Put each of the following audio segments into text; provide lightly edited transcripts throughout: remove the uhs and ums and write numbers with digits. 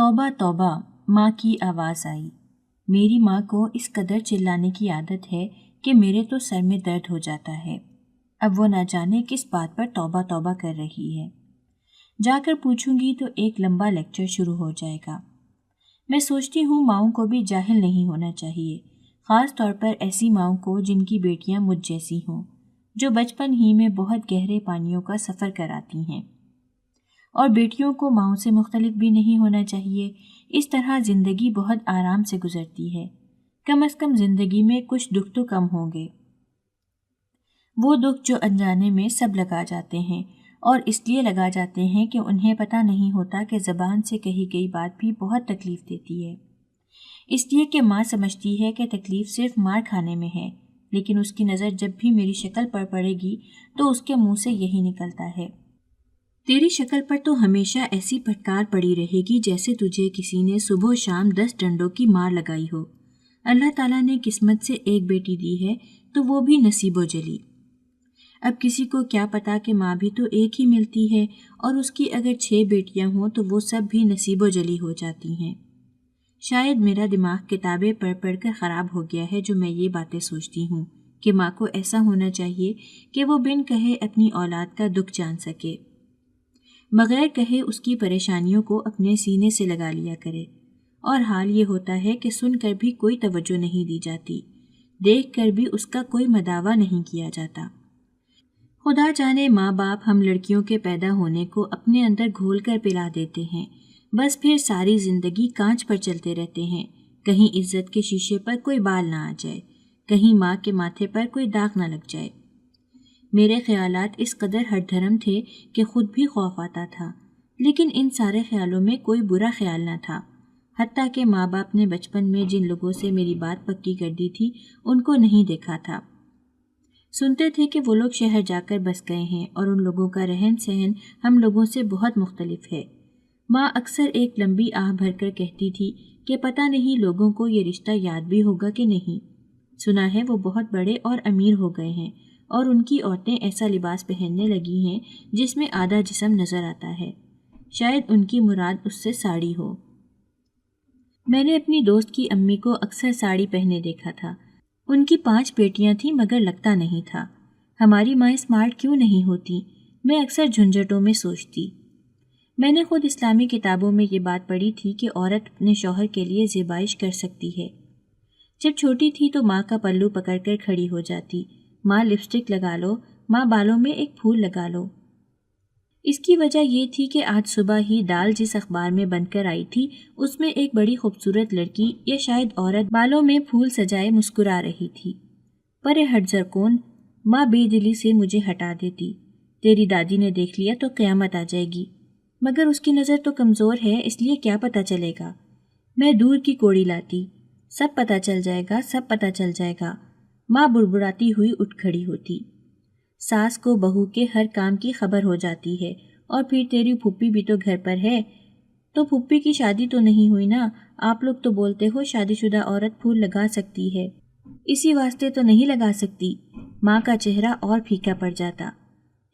توبہ توبہ، ماں کی آواز آئی۔ میری ماں کو اس قدر چلانے کی عادت ہے کہ میرے تو سر میں درد ہو جاتا ہے۔ اب وہ نہ جانے کس بات پر توبہ توبہ کر رہی ہے۔ جا کر پوچھوں گی تو ایک لمبا لیکچر شروع ہو جائے گا۔ میں سوچتی ہوں ماؤں کو بھی جاہل نہیں ہونا چاہیے، خاص طور پر ایسی ماؤں کو جن کی بیٹیاں مجھ جیسی ہوں، جو بچپن ہی میں بہت گہرے پانیوں کا سفر کراتی ہیں۔ اور بیٹیوں کو ماؤں سے مختلف بھی نہیں ہونا چاہیے۔ اس طرح زندگی بہت آرام سے گزرتی ہے۔ کم از کم زندگی میں کچھ دکھ تو کم ہوں گے، وہ دکھ جو انجانے میں سب لگا جاتے ہیں، اور اس لیے لگا جاتے ہیں کہ انہیں پتہ نہیں ہوتا کہ زبان سے کہی گئی بات بھی بہت تکلیف دیتی ہے۔ اس لیے کہ ماں سمجھتی ہے کہ تکلیف صرف مار کھانے میں ہے، لیکن اس کی نظر جب بھی میری شکل پر پڑے گی تو اس کے منہ سے یہی نکلتا ہے، تیری شکل پر تو ہمیشہ ایسی پھٹکار پڑی رہے گی جیسے تجھے کسی نے صبح و شام 10 ڈنڈوں کی مار لگائی ہو۔ اللہ تعالیٰ نے قسمت سے ایک بیٹی دی ہے تو وہ بھی نصیب و جلی۔ اب کسی کو کیا پتا کہ ماں بھی تو ایک ہی ملتی ہے، اور اس کی اگر 6 بیٹیاں ہوں تو وہ سب بھی نصیب و جلی ہو جاتی ہیں۔ شاید میرا دماغ کتابیں پڑھ پڑھ کر خراب ہو گیا ہے جو میں یہ باتیں سوچتی ہوں کہ ماں کو ایسا ہونا چاہیے کہ وہ بن کہے اپنی اولاد کا دکھ جان سکے، بغیر کہے اس کی پریشانیوں کو اپنے سینے سے لگا لیا کرے۔ اور حال یہ ہوتا ہے کہ سن کر بھی کوئی توجہ نہیں دی جاتی، دیکھ کر بھی اس کا کوئی مداوع نہیں کیا جاتا۔ خدا جانے ماں باپ ہم لڑکیوں کے پیدا ہونے کو اپنے اندر گھول کر پلا دیتے ہیں، بس پھر ساری زندگی کانچ پر چلتے رہتے ہیں، کہیں عزت کے شیشے پر کوئی بال نہ آ جائے، کہیں ماں کے ماتھے پر کوئی داغ نہ لگ جائے۔ میرے خیالات اس قدر ہٹ دھرم تھے کہ خود بھی خوف آتا تھا، لیکن ان سارے خیالوں میں کوئی برا خیال نہ تھا، حتیٰ کہ ماں باپ نے بچپن میں جن لوگوں سے میری بات پکی کر دی تھی ان کو نہیں دیکھا تھا۔ سنتے تھے کہ وہ لوگ شہر جا کر بس گئے ہیں اور ان لوگوں کا رہن سہن ہم لوگوں سے بہت مختلف ہے۔ ماں اکثر ایک لمبی آہ بھر کر کہتی تھی کہ پتہ نہیں لوگوں کو یہ رشتہ یاد بھی ہوگا کہ نہیں۔ سنا ہے وہ بہت بڑے اور امیر ہو گئے ہیں، اور ان کی عورتیں ایسا لباس پہننے لگی ہیں جس میں آدھا جسم نظر آتا ہے، شاید ان کی مراد اس سے ساڑی ہو۔ میں نے اپنی دوست کی امی کو اکثر ساڑی پہنے دیکھا تھا۔ ان کی 5 بیٹیاں تھیں مگر لگتا نہیں تھا۔ ہماری ماں اسمارٹ کیوں نہیں ہوتی، میں اکثر جھنجھٹوں میں سوچتی۔ میں نے خود اسلامی کتابوں میں یہ بات پڑھی تھی کہ عورت اپنے شوہر کے لیے زیبائش کر سکتی ہے۔ جب چھوٹی تھی تو ماں کا پلو پکڑ کر کھڑی ہو جاتی، ماں لپسٹک لگا لو، ماں بالوں میں ایک پھول لگا لو۔ اس کی وجہ یہ تھی کہ آج صبح ہی دال جس اخبار میں بن کر آئی تھی اس میں ایک بڑی خوبصورت لڑکی یا شاید عورت بالوں میں پھول سجائے مسکرا رہی تھی۔ پرے ہٹ زرکون، ماں بے دلی سے مجھے ہٹا دیتی، تیری دادی نے دیکھ لیا تو قیامت آ جائے گی، مگر اس کی نظر تو کمزور ہے اس لیے کیا پتہ چلے گا۔ میں دور کی کوڑی لاتی، سب پتہ چل جائے گا، سب پتہ چل جائے گا۔ ماں بڑبڑاتی ہوئی اٹھ کھڑی ہوتی۔ ساس کو بہو کے ہر کام کی خبر ہو جاتی ہے، اور پھر تیری پھوپھی بھی تو گھر پر ہے، تو پھوپھی کی شادی تو نہیں ہوئی نا، آپ لوگ تو بولتے ہو شادی شدہ عورت پھول لگا سکتی ہے، اسی واسطے تو نہیں لگا سکتی۔ ماں کا چہرہ اور پھیکا پڑ جاتا۔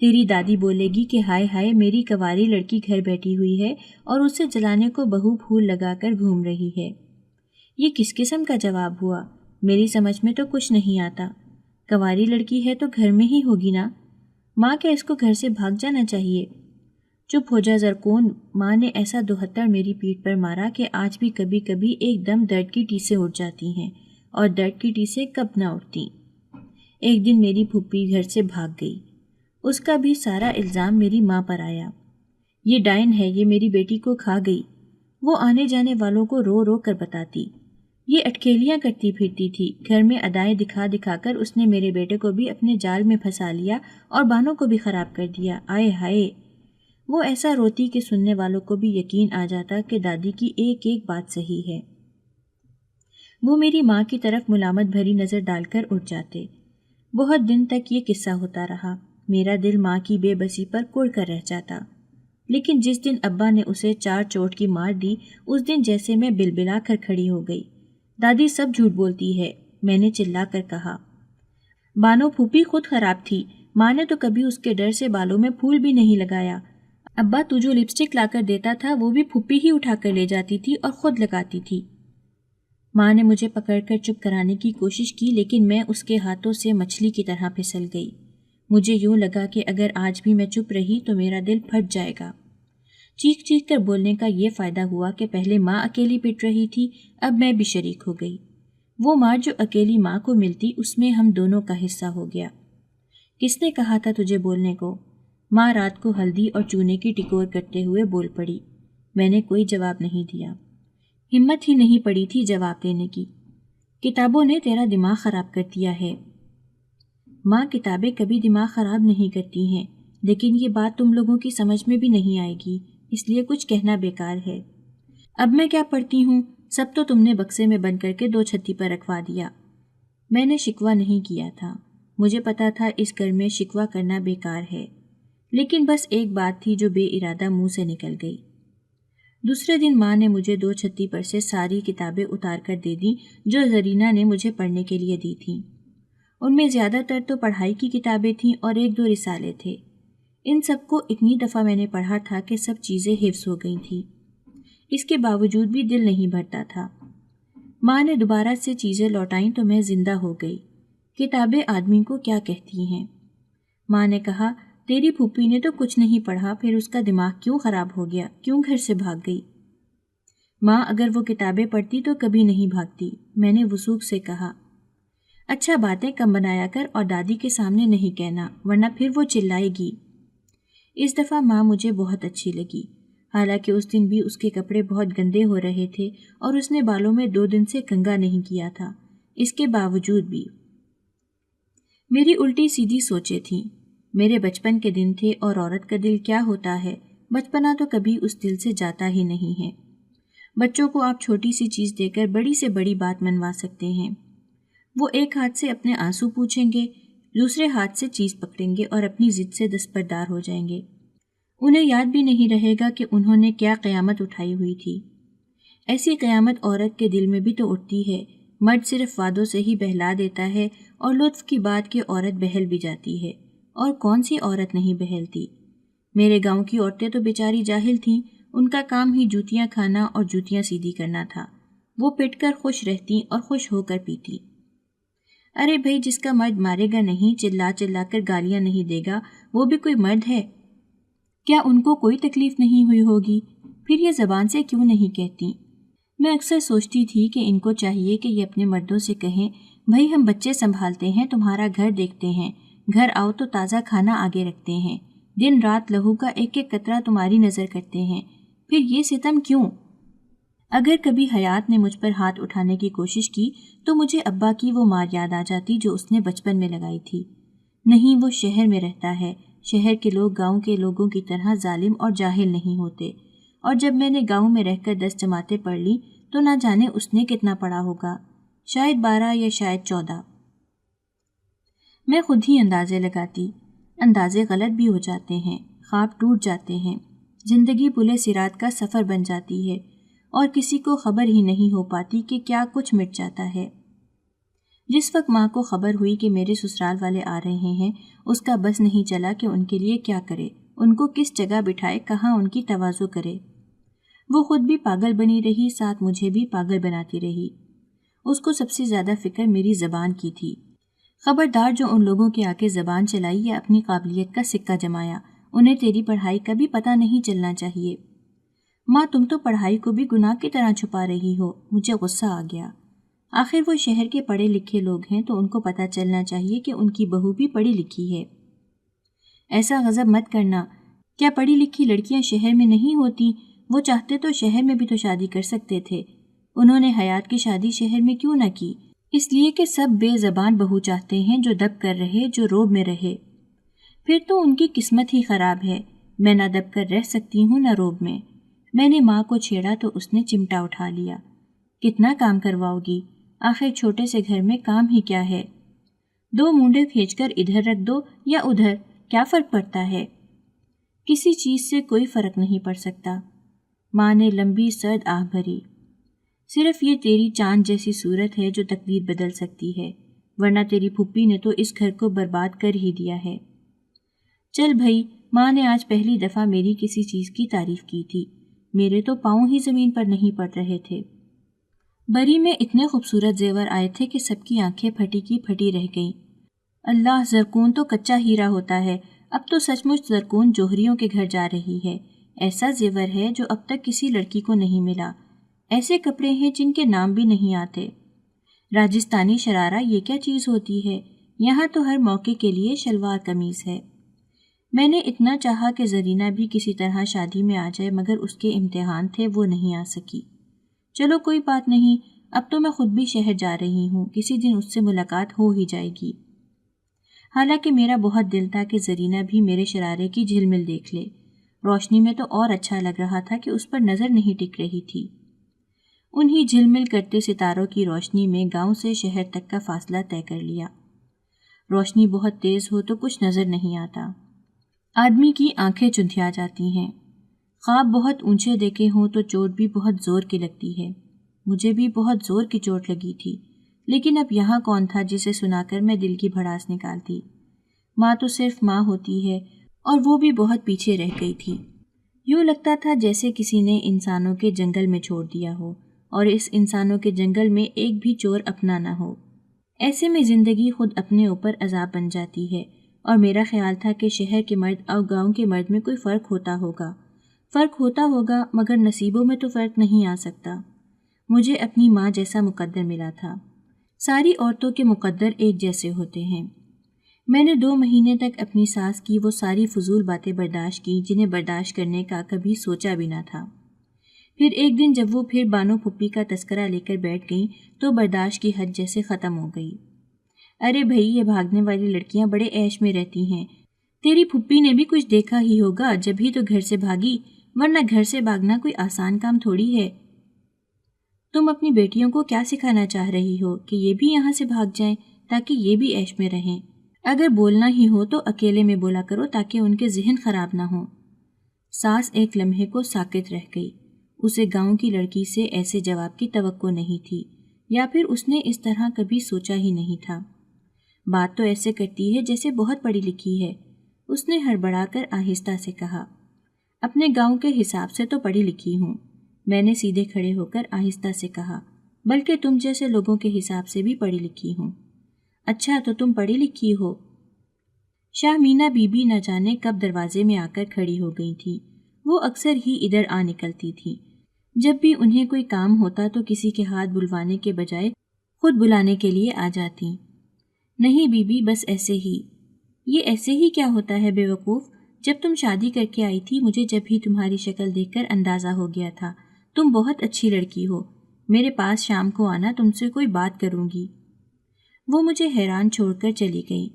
تیری دادی بولے گی کہ ہائے ہائے میری کنواری لڑکی گھر بیٹھی ہوئی ہے اور اسے جلانے کو بہو پھول لگا کر گھوم رہی ہے۔ یہ کس قسم کا جواب ہوا؟ میری سمجھ میں تو کچھ نہیں آتا۔ کنواری لڑکی ہے تو گھر میں ہی ہوگی نا، ماں کیا اس کو گھر سے بھاگ جانا چاہیے؟ چپ ہو جا زرکون، ماں نے ایسا 72 میری پیٹھ پر مارا کہ آج بھی کبھی کبھی ایک دم درد کی ٹیسیں اٹھ جاتی ہیں، اور درد کی ٹیسیں کب نہ اٹھتی۔ ایک دن میری پھوپھی گھر سے بھاگ گئی، اس کا بھی سارا الزام میری ماں پر آیا۔ یہ ڈائن ہے، یہ میری بیٹی کو کھا گئی، وہ آنے جانے والوں کو رو رو کر بتاتی۔ یہ اٹکھیلیاں کرتی پھرتی تھی، گھر میں ادائیں دکھا دکھا کر اس نے میرے بیٹے کو بھی اپنے جال میں پھنسا لیا اور بانوں کو بھی خراب کر دیا۔ آئے ہائے، وہ ایسا روتی کہ سننے والوں کو بھی یقین آ جاتا کہ دادی کی ایک ایک بات صحیح ہے۔ وہ میری ماں کی طرف ملامت بھری نظر ڈال کر اٹھ جاتے۔ بہت دن تک یہ قصہ ہوتا رہا، میرا دل ماں کی بے بسی پر کڑ کر رہ جاتا، لیکن جس دن ابا نے اسے 4 چوٹ کی مار دی اس دن جیسے میں بلبلا کر کھڑی ہو گئی۔ دادی سب جھوٹ بولتی ہے، میں نے چلا کر کہا۔ بانو پھوپھی خود خراب تھی، ماں نے تو کبھی اس کے ڈر سے بالوں میں پھول بھی نہیں لگایا۔ ابا تو جو لپسٹک لا کر دیتا تھا وہ بھی پھپھی ہی اٹھا کر لے جاتی تھی اور خود لگاتی تھی۔ ماں نے مجھے پکڑ کر چپ کرانے کی کوشش کی، لیکن میں اس کے ہاتھوں سے مچھلی کی طرح پھسل گئی۔ مجھے یوں لگا کہ اگر آج بھی میں چپ رہی تو میرا دل پھٹ جائے گا۔ چیخ چیخ کر بولنے کا یہ فائدہ ہوا کہ پہلے ماں اکیلی پٹ رہی تھی، اب میں بھی شریک ہو گئی۔ وہ مار جو اکیلی ماں کو ملتی اس میں ہم دونوں کا حصہ ہو گیا۔ کس نے کہا تھا تجھے بولنے کو؟ ماں رات کو ہلدی اور چونے کی ٹکور کرتے ہوئے بول پڑی۔ میں نے کوئی جواب نہیں دیا، ہمت ہی نہیں پڑی تھی جواب دینے کی۔ کتابوں نے تیرا دماغ خراب کر دیا ہے۔ ماں کتابیں کبھی دماغ خراب نہیں کرتی ہیں، لیکن یہ بات تم لوگوں کی سمجھ میں بھی نہیں آئے گی، اس لیے کچھ کہنا بیکار ہے۔ اب میں کیا پڑھتی ہوں؟ سب تو تم نے بکسے میں بند کر کے 2 چھتی پر رکھوا دیا۔ میں نے شکوہ نہیں کیا تھا، مجھے پتا تھا اس گھر میں شکوہ کرنا بیکار ہے، لیکن بس ایک بات تھی جو بے ارادہ منہ سے نکل گئی۔ دوسرے دن ماں نے مجھے 2 چھتی پر سے ساری کتابیں اتار کر دے دیں جو زرینہ نے مجھے پڑھنے کے لیے دی تھیں۔ ان میں زیادہ تر تو پڑھائی کی کتابیں تھیں اور 1-2 رسالے تھے۔ ان سب کو اتنی دفعہ میں نے پڑھا تھا کہ سب چیزیں حفظ ہو گئی تھیں۔ اس کے باوجود بھی دل نہیں بھرتا تھا۔ ماں نے دوبارہ سے چیزیں لوٹائیں تو میں زندہ ہو گئی۔ کتابیں آدمی کو کیا کہتی ہیں؟ ماں نے کہا، تیری پھوپھی نے تو کچھ نہیں پڑھا، پھر اس کا دماغ کیوں خراب ہو گیا، کیوں گھر سے بھاگ گئی؟ ماں اگر وہ کتابیں پڑھتی تو کبھی نہیں بھاگتی، میں نے وثوق سے کہا۔ اچھا باتیں کم بنایا کر اور دادی کے سامنے نہیں کہنا، ورنہ پھر وہ چلائے گی۔ اس دفعہ ماں مجھے بہت اچھی لگی، حالانکہ اس دن بھی اس کے کپڑے بہت گندے ہو رہے تھے اور اس نے بالوں میں 2 دن سے کنگھا نہیں کیا تھا۔ اس کے باوجود بھی میری الٹی سیدھی سوچیں تھیں۔ میرے بچپن کے دن تھے اور عورت کا دل کیا ہوتا ہے، بچپنا تو کبھی اس دل سے جاتا ہی نہیں ہے۔ بچوں کو آپ چھوٹی سی چیز دے کر بڑی سے بڑی بات منوا سکتے ہیں۔ وہ ایک ہاتھ سے اپنے آنسو پوچھیں گے، دوسرے ہاتھ سے چیز پکڑیں گے اور اپنی ضد سے دستبردار ہو جائیں گے۔ انہیں یاد بھی نہیں رہے گا کہ انہوں نے کیا قیامت اٹھائی ہوئی تھی۔ ایسی قیامت عورت کے دل میں بھی تو اٹھتی ہے۔ مرد صرف وعدوں سے ہی بہلا دیتا ہے اور لطف کی بات کہ عورت بہل بھی جاتی ہے، اور کون سی عورت نہیں بہلتی؟ میرے گاؤں کی عورتیں تو بیچاری جاہل تھیں، ان کا کام ہی جوتیاں کھانا اور جوتیاں سیدھی کرنا تھا۔ وہ پٹ کر خوش رہتی اور خوش ہو کر پیتی۔ ارے بھائی، جس کا مرد مارے گا نہیں، چلا چلا کر گالیاں نہیں دے گا، وہ بھی کوئی مرد ہے؟ کیا ان کو کوئی تکلیف نہیں ہوئی ہوگی؟ پھر یہ زبان سے کیوں نہیں کہتی؟ میں اکثر سوچتی تھی کہ ان کو چاہیے کہ یہ اپنے مردوں سے کہیں، بھائی ہم بچے سنبھالتے ہیں، تمہارا گھر دیکھتے ہیں، گھر آؤ تو تازہ کھانا آگے رکھتے ہیں، دن رات لہو کا ایک ایک قطرہ تمہاری نظر کرتے ہیں، پھر یہ ستم کیوں؟ اگر کبھی حیات نے مجھ پر ہاتھ اٹھانے کی کوشش کی تو مجھے ابا کی وہ مار یاد آ جاتی جو اس نے بچپن میں لگائی تھی۔ نہیں، وہ شہر میں رہتا ہے، شہر کے لوگ گاؤں کے لوگوں کی طرح ظالم اور جاہل نہیں ہوتے، اور جب میں نے گاؤں میں رہ کر 10 جماعتیں پڑھ لی تو نہ جانے اس نے کتنا پڑھا ہوگا، شاید 12 یا شاید 14۔ میں خود ہی اندازے لگاتی، اندازے غلط بھی ہو جاتے ہیں، خواب ٹوٹ جاتے ہیں، زندگی پلِ صراط کا سفر بن جاتی ہے اور کسی کو خبر ہی نہیں ہو پاتی کہ کیا کچھ مٹ جاتا ہے۔ جس وقت ماں کو خبر ہوئی کہ میرے سسرال والے آ رہے ہیں، اس کا بس نہیں چلا کہ ان کے لیے کیا کرے، ان کو کس جگہ بٹھائے، کہاں ان کی تواضع کرے۔ وہ خود بھی پاگل بنی رہی، ساتھ مجھے بھی پاگل بناتی رہی۔ اس کو سب سے زیادہ فکر میری زبان کی تھی۔ خبردار جو ان لوگوں کے آگے زبان چلائی یا اپنی قابلیت کا سکہ جمایا، انہیں تیری پڑھائی کا بھی پتہ نہیں چلنا چاہیے۔ ماں، تم تو پڑھائی کو بھی گناہ کی طرح چھپا رہی ہو۔ مجھے غصہ آ گیا۔ آخر وہ شہر کے پڑھے لکھے لوگ ہیں تو ان کو پتہ چلنا چاہیے کہ ان کی بہو بھی پڑھی لکھی ہے۔ ایسا غضب مت کرنا، کیا پڑھی لکھی لڑکیاں شہر میں نہیں ہوتی؟ وہ چاہتے تو شہر میں بھی تو شادی کر سکتے تھے۔ انہوں نے حیات کی شادی شہر میں کیوں نہ کی؟ اس لیے کہ سب بے زبان بہو چاہتے ہیں جو دب کر رہے، جو روب میں رہے۔ پھر تو ان کی قسمت ہی خراب ہے۔ میں نہ دب کر رہ سکتی ہوں نہ روب میں۔ میں نے ماں کو چھیڑا تو اس نے چمٹا اٹھا لیا۔ کتنا کام کرواؤ گی؟ آخر چھوٹے سے گھر میں کام ہی کیا ہے؟ 2 مونڈے کھینچ کر ادھر رکھ دو یا ادھر، کیا فرق پڑتا ہے؟ کسی چیز سے کوئی فرق نہیں پڑ سکتا۔ ماں نے لمبی سرد آہ بھری۔ صرف یہ تیری چاند جیسی صورت ہے جو تقدیر بدل سکتی ہے، ورنہ تیری پھوپھی نے تو اس گھر کو برباد کر ہی دیا ہے۔ چل بھائی، ماں نے آج پہلی دفعہ میری کسی چیز کی تعریف کی تھی۔ میرے تو پاؤں ہی زمین پر نہیں پڑ رہے تھے۔ بری میں اتنے خوبصورت زیور آئے تھے کہ سب کی آنکھیں پھٹی کی پھٹی رہ گئیں۔ اللہ، زرکون تو کچا ہیرا ہوتا ہے، اب تو سچ مچ زرکون جوہریوں کے گھر جا رہی ہے۔ ایسا زیور ہے جو اب تک کسی لڑکی کو نہیں ملا۔ ایسے کپڑے ہیں جن کے نام بھی نہیں آتے۔ راجستانی شرارہ یہ کیا چیز ہوتی ہے؟ یہاں تو ہر موقع کے لیے شلوار قمیض ہے۔ میں نے اتنا چاہا کہ زرینہ بھی کسی طرح شادی میں آ جائے، مگر اس کے امتحان تھے، وہ نہیں آ سکی۔ چلو کوئی بات نہیں، اب تو میں خود بھی شہر جا رہی ہوں، کسی دن اس سے ملاقات ہو ہی جائے گی۔ حالانکہ میرا بہت دل تھا کہ زرینہ بھی میرے شرارے کی جھلمل دیکھ لے۔ روشنی میں تو اور اچھا لگ رہا تھا کہ اس پر نظر نہیں ٹک رہی تھی۔ انہی جھلمل کرتے ستاروں کی روشنی میں گاؤں سے شہر تک کا فاصلہ طے کر لیا۔ روشنی بہت تیز ہو تو کچھ نظر نہیں آتا، آدمی کی آنکھیں چندھیا جاتی ہیں۔ خواب بہت اونچے دیکھے ہوں تو چوٹ بھی بہت زور کی لگتی ہے۔ مجھے بھی بہت زور کی چوٹ لگی تھی، لیکن اب یہاں کون تھا جسے سنا کر میں دل کی بھڑاس نکالتی۔ ماں تو صرف ماں ہوتی ہے، اور وہ بھی بہت پیچھے رہ گئی تھی۔ یوں لگتا تھا جیسے کسی نے انسانوں کے جنگل میں چھوڑ دیا ہو، اور اس انسانوں کے جنگل میں ایک بھی چور اپنا نہ ہو۔ ایسے میں زندگی خود اپنے اوپر عذاب بن جاتی ہے، اور میرا خیال تھا کہ شہر کے مرد اور گاؤں کے مرد میں کوئی فرق ہوتا ہوگا، مگر نصیبوں میں تو فرق نہیں آ سکتا۔ مجھے اپنی ماں جیسا مقدر ملا تھا۔ ساری عورتوں کے مقدر ایک جیسے ہوتے ہیں۔ میں نے 2 مہینے تک اپنی ساس کی وہ ساری فضول باتیں برداشت کی جنہیں برداشت کرنے کا کبھی سوچا بھی نہ تھا۔ پھر ایک دن جب وہ پھر بانو پھپھی کا تذکرہ لے کر بیٹھ گئیں تو برداشت کی حد جیسے ختم ہو گئی۔ ارے بھائی، یہ بھاگنے والی لڑکیاں بڑے عیش میں رہتی ہیں۔ تیری پھپھی نے بھی کچھ دیکھا ہی ہوگا جب ہی تو گھر سے بھاگی، ورنہ گھر سے بھاگنا کوئی آسان کام تھوڑی ہے۔ تم اپنی بیٹیوں کو کیا سکھانا چاہ رہی ہو کہ یہ بھی یہاں سے بھاگ جائیں تاکہ یہ بھی عیش میں رہیں؟ اگر بولنا ہی ہو تو اکیلے میں بولا کرو تاکہ ان کے ذہن خراب نہ ہوں۔ ساس ایک لمحے کو ساکت رہ گئی۔ اسے گاؤں کی لڑکی سے ایسے جواب کی توقع نہیں تھی، یا پھر اس نے اس طرح کبھی سوچا ہی نہیں تھا۔ بات تو ایسے کرتی ہے جیسے بہت پڑھی لکھی ہے، اس نے ہڑبڑا کر آہستہ سے کہا۔ اپنے گاؤں کے حساب سے تو پڑھی لکھی ہوں، میں نے سیدھے کھڑے ہو کر آہستہ سے کہا، بلکہ تم جیسے لوگوں کے حساب سے بھی پڑھی لکھی ہوں۔ اچھا، تو تم پڑھی لکھی ہو؟ شاہ مینا بی بی نہ جانے کب دروازے میں آ کر کھڑی ہو گئی تھی۔ وہ اکثر ہی ادھر آ نکلتی تھی۔ جب بھی انہیں کوئی کام ہوتا تو کسی کے ہاتھ بلوانے کے بجائے خود بلانے کے لیے آ جاتی۔ نہیں بی بی، بس ایسے ہی۔ یہ ایسے ہی کیا ہوتا ہے بے وقوف؟ جب تم شادی کر کے آئی تھی مجھے جب ہی تمہاری شکل دیکھ کر اندازہ ہو گیا تھا تم بہت اچھی لڑکی ہو۔ میرے پاس شام کو آنا، تم سے کوئی بات کروں گی۔ وہ مجھے حیران چھوڑ کر چلی گئی۔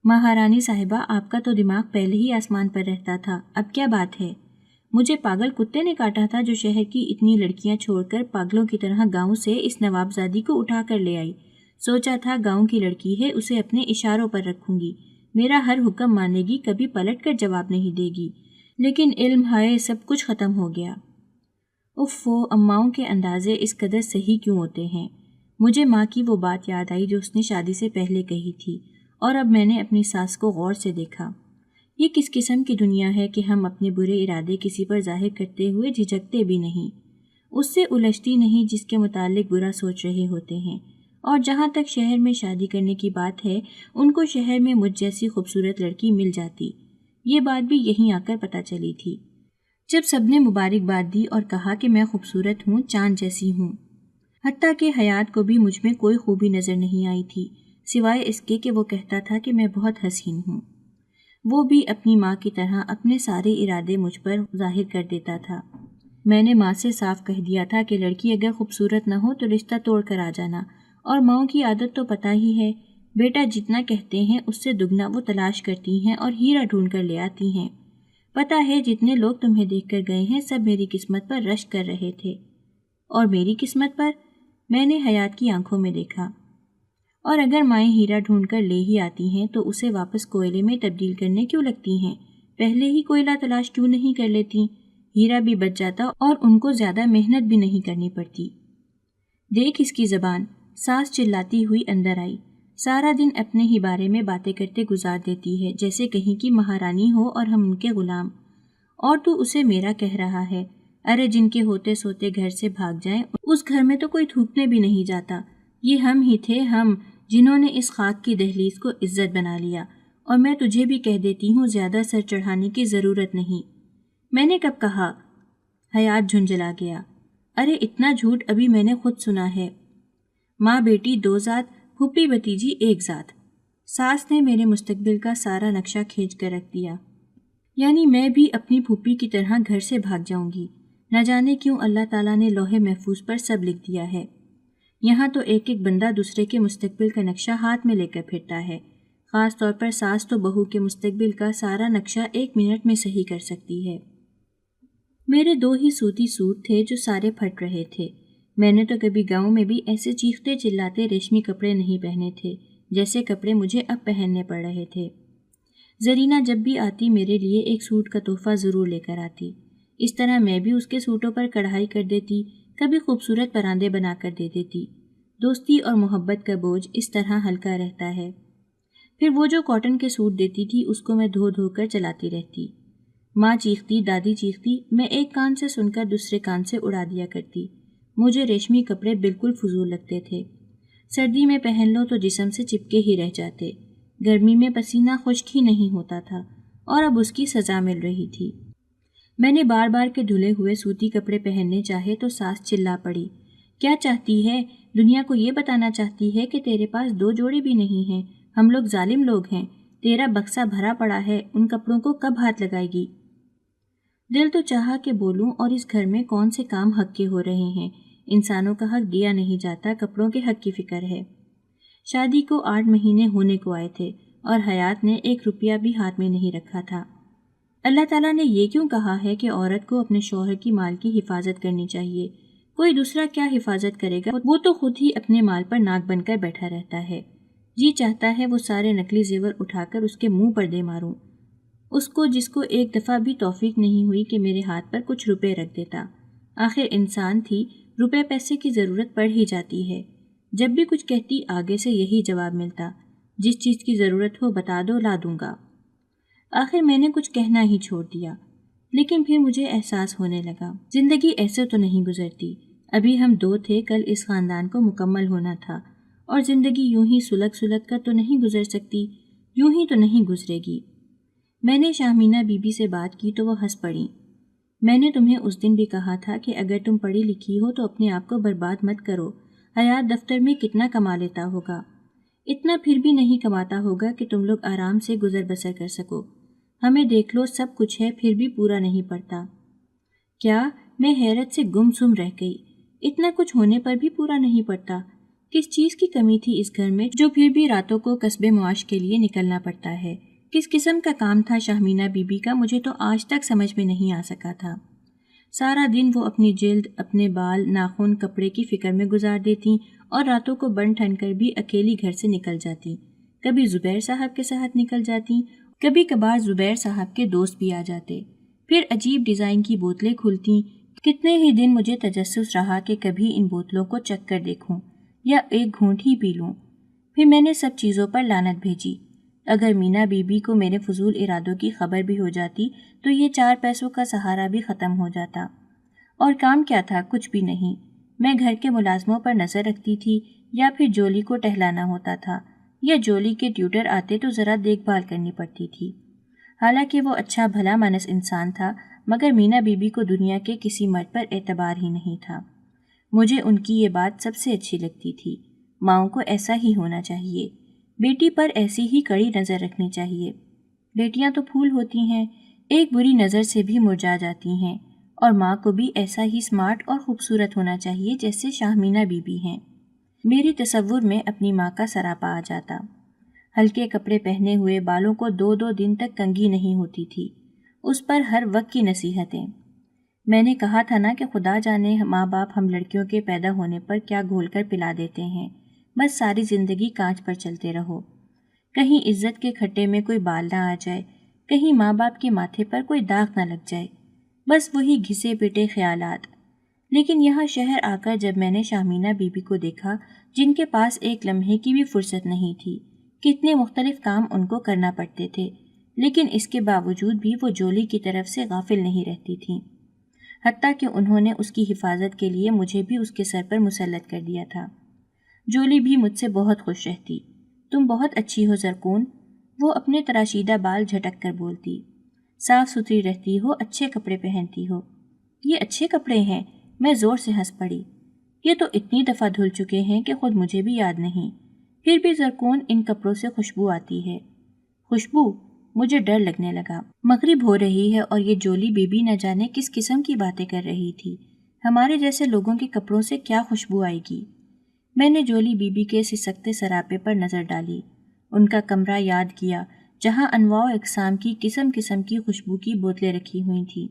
مہارانی صاحبہ، آپ کا تو دماغ پہلے ہی آسمان پر رہتا تھا، اب کیا بات ہے؟ مجھے پاگل کتے نے کاٹا تھا جو شہر کی اتنی لڑکیاں چھوڑ کر پاگلوں کی طرح گاؤں سے اس نوابزادی کو اٹھا کر لے آئی۔ سوچا تھا گاؤں کی لڑکی ہے، اسے اپنے اشاروں پر رکھوں گی، میرا ہر حکم مانے گی، کبھی پلٹ کر جواب نہیں دے گی، لیکن علم ہائے سب کچھ ختم ہو گیا۔ اوفو، اماؤں کے اندازے اس قدر صحیح کیوں ہوتے ہیں؟ مجھے ماں کی وہ بات یاد آئی جو اس نے شادی سے پہلے کہی تھی، اور اب میں نے اپنی ساس کو غور سے دیکھا۔ یہ کس قسم کی دنیا ہے کہ ہم اپنے برے ارادے کسی پر ظاہر کرتے ہوئے جھجکتے بھی نہیں، اس سے الجھتی نہیں جس کے متعلق برا سوچ رہے ہوتے ہیں۔ اور جہاں تک شہر میں شادی کرنے کی بات ہے، ان کو شہر میں مجھ جیسی خوبصورت لڑکی مل جاتی۔ یہ بات بھی یہیں آ کر پتہ چلی تھی جب سب نے مبارکباد دی اور کہا کہ میں خوبصورت ہوں، چاند جیسی ہوں۔ حتیٰ کہ حیات کو بھی مجھ میں کوئی خوبی نظر نہیں آئی تھی، سوائے اس کے کہ وہ کہتا تھا کہ میں بہت حسین ہوں۔ وہ بھی اپنی ماں کی طرح اپنے سارے ارادے مجھ پر ظاہر کر دیتا تھا۔ میں نے ماں سے صاف کہہ دیا تھا کہ لڑکی اگر خوبصورت نہ ہو تو رشتہ توڑ کر آ جانا، اور ماؤں کی عادت تو پتہ ہی ہے، بیٹا جتنا کہتے ہیں اس سے دگنا وہ تلاش کرتی ہیں اور ہیرا ڈھونڈ کر لے آتی ہیں۔ پتہ ہے جتنے لوگ تمہیں دیکھ کر گئے ہیں سب میری قسمت پر رشک کر رہے تھے، اور میری قسمت پر؟ میں نے حیات کی آنکھوں میں دیکھا۔ اور اگر مائیں ہیرا ڈھونڈ کر لے ہی آتی ہیں تو اسے واپس کوئلے میں تبدیل کرنے کیوں لگتی ہیں؟ پہلے ہی کوئلہ تلاش کیوں نہیں کر لیتی؟ ہیرا بھی بچ جاتا اور ان کو زیادہ محنت بھی نہیں کرنی پڑتی۔ دیکھ اس کی زبان، ساس چلاتی ہوئی اندر آئی۔ سارا دن اپنے ہی بارے میں باتیں کرتے گزار دیتی ہے، جیسے کہیں کی مہارانی ہو اور ہم ان کے غلام۔ اور تو اسے میرا کہہ رہا ہے، ارے جن کے ہوتے سوتے گھر سے بھاگ جائیں اس گھر میں تو کوئی تھوکنے بھی نہیں جاتا۔ یہ ہم ہی تھے، ہم جنہوں نے اس خاک کی دہلیز کو عزت بنا لیا۔ اور میں تجھے بھی کہہ دیتی ہوں، زیادہ سر چڑھانے کی ضرورت نہیں۔ میں نے کب کہا؟ حیات جھنجھلا گیا۔ ارے اتنا جھوٹ ابھی میں نے خود سنا ہے۔ ماں بیٹی دو ذات، پھوپھی بھتیجی ایک ذات۔ ساس نے میرے مستقبل کا سارا نقشہ کھینچ کر رکھ دیا۔ یعنی میں بھی اپنی پھوپھی کی طرح گھر سے بھاگ جاؤں گی۔ نہ جانے کیوں اللہ تعالیٰ نے لوح محفوظ پر سب لکھ دیا ہے۔ یہاں تو ایک ایک بندہ دوسرے کے مستقبل کا نقشہ ہاتھ میں لے کر پھرتا ہے۔ خاص طور پر ساس تو بہو کے مستقبل کا سارا نقشہ 1 منٹ میں صحیح کر سکتی ہے۔ میرے 2 ہی سوتی سوٹ تھے جو سارے پھٹ رہے تھے۔ میں نے تو کبھی گاؤں میں بھی ایسے چیختے چلاتے ریشمی کپڑے نہیں پہنے تھے جیسے کپڑے مجھے اب پہننے پڑ رہے تھے۔ زرینہ جب بھی آتی میرے لیے ایک سوٹ کا تحفہ ضرور لے کر آتی۔ اس طرح میں بھی اس کے سوٹوں پر کڑھائی کر دیتی، کبھی خوبصورت پراندے بنا کر دے دیتی۔ دوستی اور محبت کا بوجھ اس طرح ہلکا رہتا ہے۔ پھر وہ جو کاٹن کے سوٹ دیتی تھی اس کو میں دھو دھو کر چلاتی رہتی۔ ماں چیختی، دادی چیختی، میں ایک کان سے سن کر دوسرے کان سے اڑا دیا کرتی۔ مجھے ریشمی کپڑے بالکل فضول لگتے تھے۔ سردی میں پہن لو تو جسم سے چپکے ہی رہ جاتے، گرمی میں پسینہ خشک ہی نہیں ہوتا تھا، اور اب اس کی سزا مل رہی تھی۔ میں نے بار بار کے دھلے ہوئے سوتی کپڑے پہننے چاہے تو ساس چلا پڑی۔ کیا چاہتی ہے؟ دنیا کو یہ بتانا چاہتی ہے کہ تیرے پاس 2 جوڑے بھی نہیں ہیں، ہم لوگ ظالم لوگ ہیں، تیرا بکسا بھرا پڑا ہے، ان کپڑوں کو کب ہاتھ لگائے گی؟ دل تو چاہا کہ بولوں، اور اس گھر میں کون سے کام حق کے ہو رہے ہیں؟ انسانوں کا حق دیا نہیں جاتا، کپڑوں کے حق کی فکر ہے۔ شادی کو 8 مہینے ہونے کو آئے تھے اور حیات نے 1 روپیہ بھی ہاتھ میں نہیں رکھا تھا۔ اللہ تعالیٰ نے یہ کیوں کہا ہے کہ عورت کو اپنے شوہر کی مال کی حفاظت کرنی چاہیے؟ کوئی دوسرا کیا حفاظت کرے گا؟ وہ تو خود ہی اپنے مال پر ناک بن کر بیٹھا رہتا ہے۔ جی چاہتا ہے وہ سارے نقلی زیور اٹھا کر اس کے منہ پر دے ماروں، اس کو جس کو ایک دفعہ بھی توفیق نہیں ہوئی کہ میرے ہاتھ پر کچھ روپے رکھ دیتا۔ آخر انسان تھی، روپے پیسے کی ضرورت پڑ ہی جاتی ہے۔ جب بھی کچھ کہتی آگے سے یہی جواب ملتا، جس چیز کی ضرورت ہو بتا دو، لا دوں گا۔ آخر میں نے کچھ کہنا ہی چھوڑ دیا، لیکن پھر مجھے احساس ہونے لگا زندگی ایسے تو نہیں گزرتی۔ ابھی ہم 2 تھے، کل اس خاندان کو مکمل ہونا تھا، اور زندگی یوں ہی سلگ کر تو نہیں گزر سکتی، یوں ہی تو نہیں گزرے گی۔ میں نے شاہمینہ بی بی سے بات کی تو وہ ہنس پڑیں۔ میں نے تمہیں اس دن بھی کہا تھا کہ اگر تم پڑھی لکھی ہو تو اپنے آپ کو برباد مت کرو۔ حیات دفتر میں کتنا کما لیتا ہوگا، اتنا پھر بھی نہیں کماتا ہوگا کہ تم لوگ آرام سے گزر بسر کر سکو۔ ہمیں دیکھ لو، سب کچھ ہے پھر بھی پورا نہیں پڑتا۔ کیا؟ میں حیرت سے گم سم رہ گئی۔ اتنا کچھ ہونے پر بھی پورا نہیں پڑتا؟ کس چیز کی کمی تھی اس گھر میں جو پھر بھی راتوں کو کسب معاش کے لیے نکلنا پڑتا ہے؟ کس قسم کا کام تھا شاہمینہ بی بی کا؟ مجھے تو آج تک سمجھ میں نہیں آ سکا تھا۔ سارا دن وہ اپنی جلد، اپنے بال، ناخن، کپڑے کی فکر میں گزار دیتی اور راتوں کو بن ٹھن کر بھی اکیلی گھر سے نکل جاتی۔ کبھی زبیر صاحب کے ساتھ نکل جاتی، کبھی کبھار زبیر صاحب کے دوست بھی آ جاتے۔ پھر عجیب ڈیزائن کی بوتلیں کھلتیں۔ کتنے ہی دن مجھے تجسس رہا کہ کبھی ان بوتلوں کو چکھ کر دیکھوں یا ایک گھونٹ ہی پی لوں۔ پھر میں نے سب چیزوں پر لعنت بھیجی۔ اگر مینا بی بی کو میرے فضول ارادوں کی خبر بھی ہو جاتی تو یہ 4 پیسوں کا سہارا بھی ختم ہو جاتا۔ اور کام کیا تھا؟ کچھ بھی نہیں۔ میں گھر کے ملازموں پر نظر رکھتی تھی، یا پھر جولی کو ٹہلانا ہوتا تھا، یا جولی کے ٹیوٹر آتے تو ذرا دیکھ بھال کرنی پڑتی تھی۔ حالانکہ وہ اچھا بھلا مانس انسان تھا، مگر مینا بی بی کو دنیا کے کسی مرد پر اعتبار ہی نہیں تھا۔ مجھے ان کی یہ بات سب سے اچھی لگتی تھی۔ ماؤں کو ایسا ہی ہونا چاہیے، بیٹی پر ایسی ہی کڑی نظر رکھنی چاہیے۔ بیٹیاں تو پھول ہوتی ہیں، ایک بری نظر سے بھی مرجھا جاتی ہیں، اور ماں کو بھی ایسا ہی سمارٹ اور خوبصورت ہونا چاہیے جیسے شاہمینہ بی بی ہیں۔ میری تصور میں اپنی ماں کا سراپا آ جاتا۔ ہلکے کپڑے پہنے ہوئے، بالوں کو 2 دن تک کنگھی نہیں ہوتی تھی، اس پر ہر وقت کی نصیحتیں۔ میں نے کہا تھا نا کہ خدا جانے ماں باپ ہم لڑکیوں کے پیدا ہونے پر کیا گھول کر پلا دیتے ہیں، بس ساری زندگی کانچ پر چلتے رہو، کہیں عزت کے کھٹے میں کوئی بال نہ آ جائے، کہیں ماں باپ کے ماتھے پر کوئی داغ نہ لگ جائے، بس وہی گھسے پٹے خیالات۔ لیکن یہاں شہر آ کر جب میں نے شاہمینہ بی بی کو دیکھا، جن کے پاس ایک لمحے کی بھی فرصت نہیں تھی، کتنے مختلف کام ان کو کرنا پڑتے تھے، لیکن اس کے باوجود بھی وہ جولی کی طرف سے غافل نہیں رہتی تھیں، حتیٰ کہ انہوں نے اس کی حفاظت کے لیے مجھے بھی اس کے سر پر مسلط کر دیا تھا۔ جولی بھی مجھ سے بہت خوش رہتی۔ تم بہت اچھی ہو زرکون، وہ اپنے تراشیدہ بال جھٹک کر بولتی۔ صاف ستھری رہتی ہو، اچھے کپڑے پہنتی ہو۔ یہ اچھے کپڑے ہیں، میں زور سے ہنس پڑی۔ یہ تو اتنی دفعہ دھل چکے ہیں کہ خود مجھے بھی یاد نہیں، پھر بھی زرکون ان کپڑوں سے خوشبو آتی ہے۔ خوشبو؟ مجھے ڈر لگنے لگا۔ مغرب ہو رہی ہے اور یہ جولی بی بی نہ جانے کس قسم کی باتیں کر رہی تھی۔ ہمارے جیسے لوگوں کے کپڑوں سے کیا خوشبو آئے گی؟ میں نے جولی بی بی کے سسکتے سراپے پر نظر ڈالی، ان کا کمرہ یاد کیا جہاں انواع و اقسام کی قسم قسم کی خوشبو کی بوتلیں رکھی ہوئی تھیں۔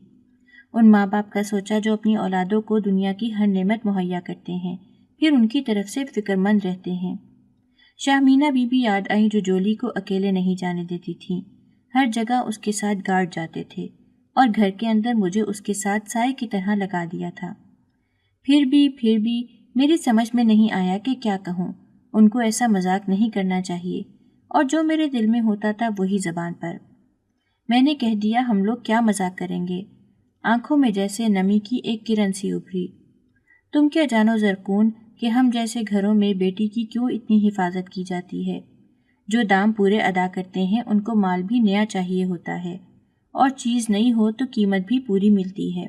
ان ماں باپ کا سوچا جو اپنی اولادوں کو دنیا کی ہر نعمت مہیا کرتے ہیں، پھر ان کی طرف سے فکر مند رہتے ہیں۔ شاہمینہ بی بی یاد آئیں جو جولی کو اکیلے نہیں جانے دیتی تھیں، ہر جگہ اس کے ساتھ گارڈ جاتے تھے اور گھر کے اندر مجھے اس کے ساتھ سائے کی طرح لگا دیا تھا۔ پھر بھی میری سمجھ میں نہیں آیا کہ کیا کہوں، ان کو ایسا مذاق نہیں کرنا چاہیے، اور جو میرے دل میں ہوتا تھا وہی زبان پر۔ میں نے کہہ دیا، ہم لوگ کیا مذاق کریں گے؟ آنکھوں میں جیسے نمی کی ایک کرن سی ابھری۔ تم کیا جانو زرکون کہ ہم جیسے گھروں میں بیٹی کی کیوں اتنی حفاظت کی جاتی ہے؟ جو دام پورے ادا کرتے ہیں ان کو مال بھی نیا چاہیے ہوتا ہے، اور چیز نئی ہو تو قیمت بھی پوری ملتی ہے۔